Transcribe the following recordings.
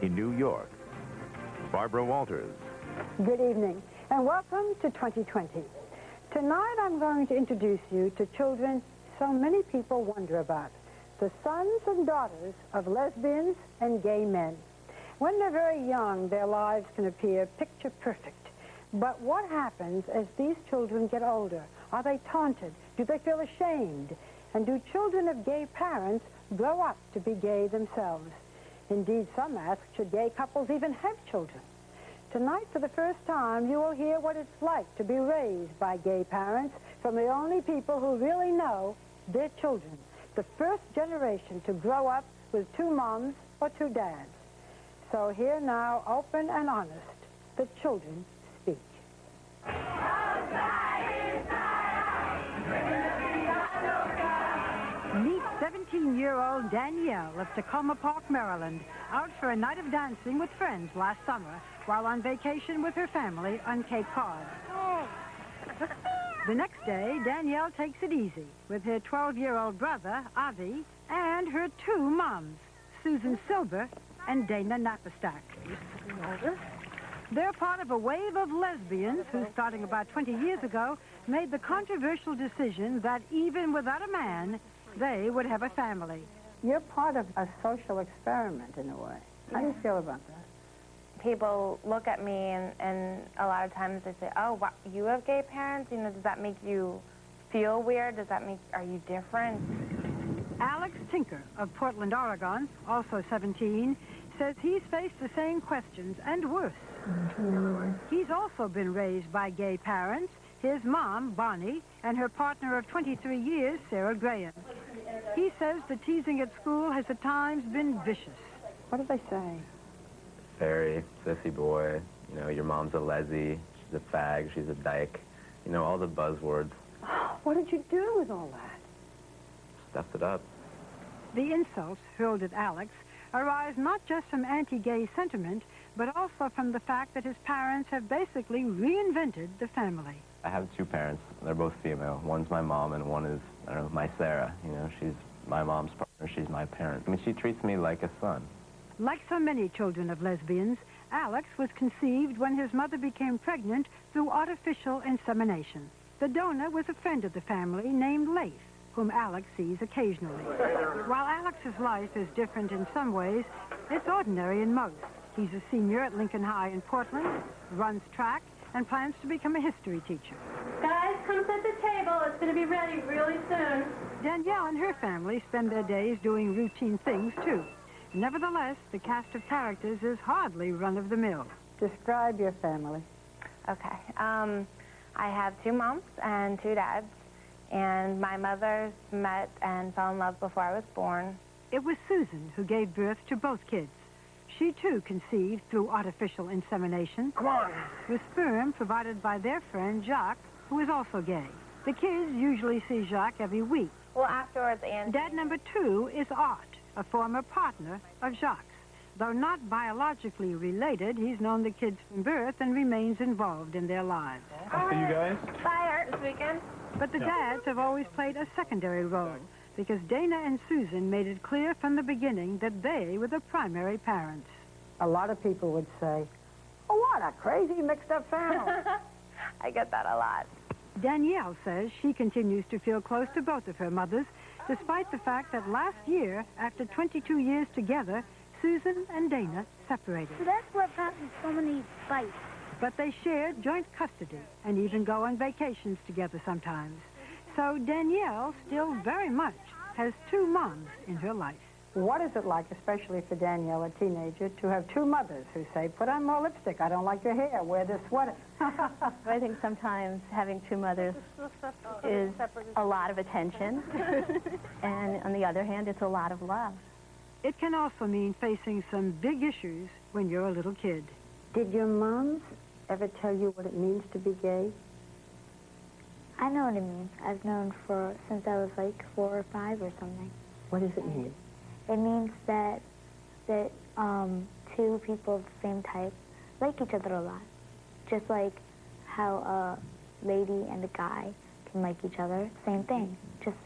In New York, Barbara Walters. Good evening, and welcome to 2020. Tonight I'm going to introduce you to children so many people wonder about, the sons and daughters of lesbians and gay men. When they're very young, their lives can appear picture perfect. But what happens as these children get older? Are they taunted? Do they feel ashamed? And do children of gay parents grow up to be gay themselves? Indeed, some ask, should gay couples even have children? Tonight, for the first time, you will hear what it's like to be raised by gay parents from the only people who really know their children. The first generation to grow up with two moms or two dads. So here now, open and honest, the children speak. Meet 17-year-old Danielle of Tacoma Park, Maryland, out for a night of dancing with friends last summer while on vacation with her family on Cape Cod. The next day, Danielle takes it easy with her 12-year-old brother, Avi, and her two moms, Susan Silber and Dana Napastack. They're part of a wave of lesbians who, starting about 20 years ago, made the controversial decision that even without a man, they would have a family. You're part of a social experiment, in a way. How do you feel about that? People look at me and a lot of times they say, oh, wow, you have gay parents? You know, does that make you feel weird? Are you different? Alex Tinker of Portland, Oregon, also 17, says he's faced the same questions and worse. He's also been raised by gay parents, his mom, Bonnie, and her partner of 23 years, Sarah Graham. He says the teasing at school has at times been vicious. What do they say? Fairy, sissy boy, you know, your mom's a leslie, she's a fag, she's a dyke, you know, all the buzzwords. What did you do with all that? Stuffed it up. The insults hurled at Alex arise not just from anti-gay sentiment, but also from the fact that his parents have basically reinvented the family. I have two parents. They're both female. One's my mom and one is, I don't know, my Sarah. You know, she's my mom's partner. She's my parent. I mean, she treats me like a son. Like so many children of lesbians, Alex was conceived when his mother became pregnant through artificial insemination. The donor was a friend of the family named Lace, whom Alex sees occasionally. While Alex's life is different in some ways, it's ordinary in most. He's a senior at Lincoln High in Portland, runs track, and plans to become a history teacher. Guys, come set the table. It's going to be ready really soon. Danielle and her family spend their days doing routine things, too. Nevertheless, the cast of characters is hardly run-of-the-mill. Describe your family. Okay. I have two moms and two dads, and my mothers met and fell in love before I was born. It was Susan who gave birth to both kids. She, too, conceived through artificial insemination. Come on! With sperm provided by their friend, Jacques, who is also gay. The kids usually see Jacques every week. Well, afterwards, and Dad number 2 is Art, a former partner of Jacques. Though not biologically related, he's known the kids from birth and remains involved in their lives. I'll see you guys. Bye, Art, this weekend. But the dads have always played a secondary role, because Dana and Susan made it clear from the beginning that they were the primary parents. A lot of people would say, oh, what a crazy mixed-up family. I get that a lot. Danielle says she continues to feel close to both of her mothers, despite the fact that last year, after 22 years together, Susan and Dana separated. So that's what got me so many fights. But they share joint custody and even go on vacations together sometimes. So Danielle still very much has two moms in her life. What is it like, especially for Danielle, a teenager, to have two mothers who say, put on more lipstick, I don't like your hair, wear this sweater? I think sometimes having two mothers is a lot of attention, and on the other hand, it's a lot of love. It can also mean facing some big issues when you're a little kid. Did your moms ever tell you what it means to be gay? I know what it means. I've known since I was like 4 or 5 or something. What does it mean? It means that two people of the same type like each other a lot. Just like how a lady and a guy can like each other. Same thing. Just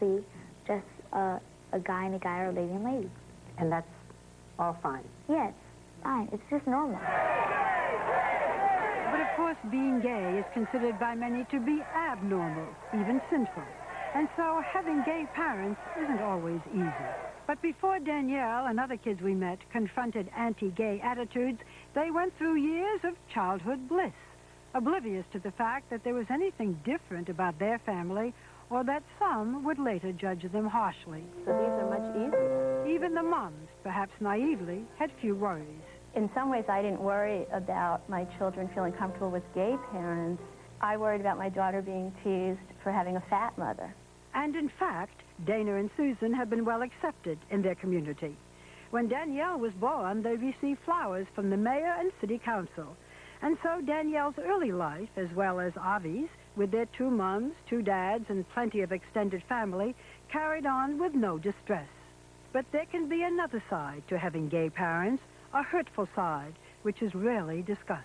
a guy and a guy, or a lady and lady. And that's all fine? Yes, fine. fine. It's just normal. But of course, being gay is considered by many to be abnormal, even sinful. And so having gay parents isn't always easy. But before Danielle and other kids we met confronted anti-gay attitudes, they went through years of childhood bliss, oblivious to the fact that there was anything different about their family or that some would later judge them harshly. So these are much easier. Even the moms, perhaps naively, had few worries. In some ways, I didn't worry about my children feeling comfortable with gay parents. I worried about my daughter being teased for having a fat mother. And in fact, Dana and Susan have been well accepted in their community. When Danielle was born, they received flowers from the mayor and city council. And so Danielle's early life, as well as Avi's, with their 2 moms, 2 dads, and plenty of extended family, carried on with no distress. But there can be another side to having gay parents, a hurtful side, which is rarely discussed.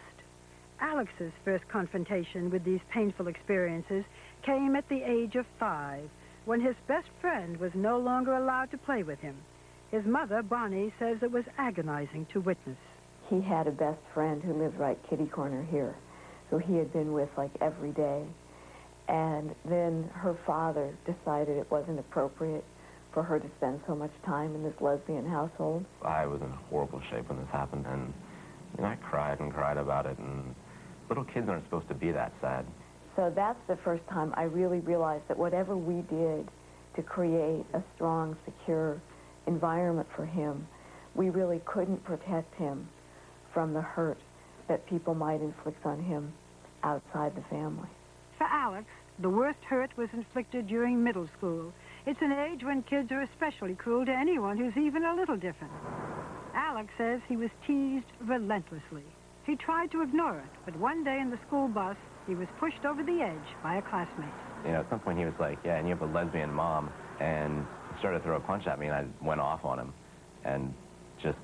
Alex's first confrontation with these painful experiences came at the age of 5, when his best friend was no longer allowed to play with him. His mother, Bonnie, says it was agonizing to witness. He had a best friend who lived right kitty corner here, who he had been with like every day. And then her father decided it wasn't appropriate for her to spend so much time in this lesbian household. I was in horrible shape when this happened, and I cried and cried about it, and little kids aren't supposed to be that sad. So that's the first time I really realized that whatever we did to create a strong, secure environment for him, we really couldn't protect him from the hurt that people might inflict on him outside the family. For Alex, the worst hurt was inflicted during middle school. It's an age when kids are especially cruel to anyone who's even a little different. Alex says he was teased relentlessly. He tried to ignore it, but one day in the school bus, he was pushed over the edge by a classmate. At some point he was like, yeah, and you have a lesbian mom, and started to throw a punch at me, and I went off on him and just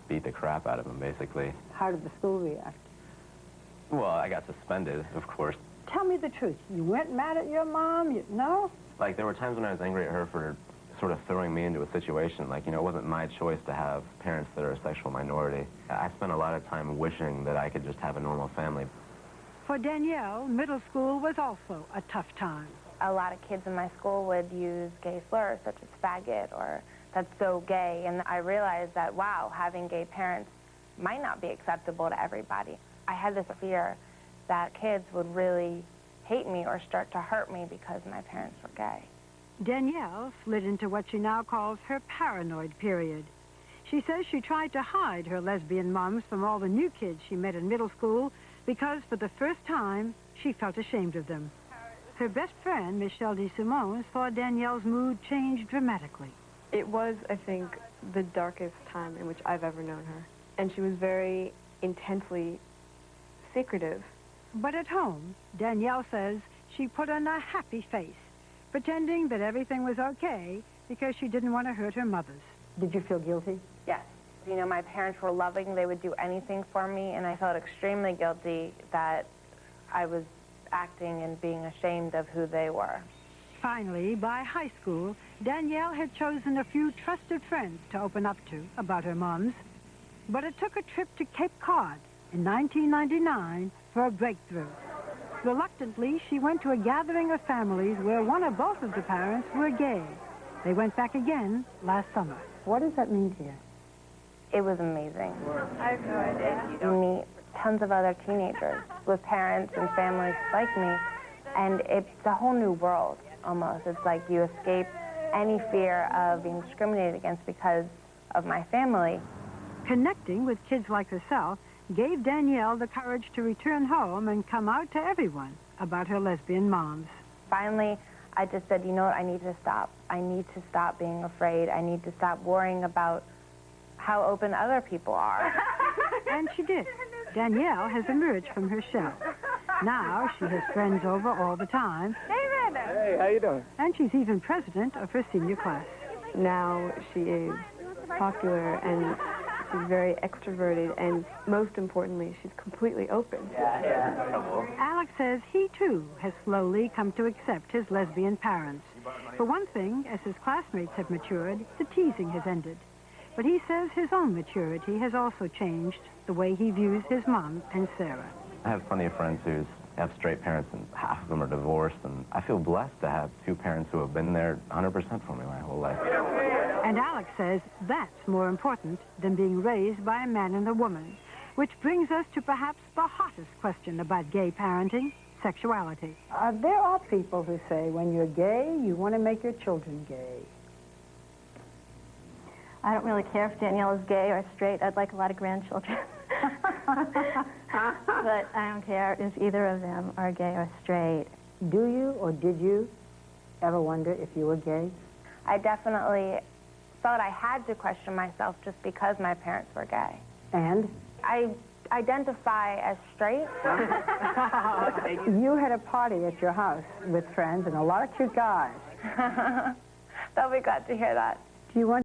beat the crap out of him, basically. How did the school react? Well, I got suspended, of course. Tell me the truth. You weren't mad at your mom? No? Like, there were times when I was angry at her for sort of throwing me into a situation. Like, it wasn't my choice to have parents that are a sexual minority. I spent a lot of time wishing that I could just have a normal family. For Danielle, middle school was also a tough time. A lot of kids in my school would use gay slurs such as faggot or that's so gay, and I realized that, wow, having gay parents might not be acceptable to everybody. I had this fear that kids would really hate me or start to hurt me because my parents were gay. Danielle slid into what she now calls her paranoid period. She says she tried to hide her lesbian moms from all the new kids she met in middle school because for the first time, she felt ashamed of them. Her best friend, Michelle DeSimone, saw Danielle's mood change dramatically. It was, I think, the darkest time in which I've ever known her. And she was very intensely secretive. But at home, Danielle says she put on a happy face, pretending that everything was okay because she didn't want to hurt her mothers. Did you feel guilty? Yes. My parents were loving. They would do anything for me, and I felt extremely guilty that I was acting and being ashamed of who they were. Finally, by high school, Danielle had chosen a few trusted friends to open up to about her moms. But it took a trip to Cape Cod in 1999 for a breakthrough. Reluctantly, she went to a gathering of families where one or both of the parents were gay. They went back again last summer. What does that mean to you? It was amazing. I have no idea. You meet tons of other teenagers with parents and families like me, and it's a whole new world, almost. It's like you escape any fear of being discriminated against because of my family. Connecting with kids like herself gave Danielle the courage to return home and come out to everyone about her lesbian moms. Finally, I just said, you know what, I need to stop. I need to stop being afraid. I need to stop worrying about how open other people are. And she did. Danielle has emerged from her shell. Now she has friends over all the time. David! Hey, how you doing? And she's even president of her senior class. Now she is popular and she's very extroverted, and most importantly, she's completely open. Alex says he, too, has slowly come to accept his lesbian parents. For one thing, as his classmates have matured, the teasing has ended. But he says his own maturity has also changed the way he views his mom and Sarah. I have plenty of friends who have straight parents, and half of them are divorced, and I feel blessed to have two parents who have been there 100% for me my whole life. And Alex says that's more important than being raised by a man and a woman, which brings us to perhaps the hottest question about gay parenting, sexuality. There are people who say when you're gay, you want to make your children gay. I don't really care if Danielle is gay or straight. I'd like a lot of grandchildren. But I don't care if either of them are gay or straight. Do you or did you ever wonder if you were gay? I definitely felt I had to question myself just because my parents were gay. And? I identify as straight. You had a party at your house with friends and a lot of cute guys. They'll be glad to hear that. Do you want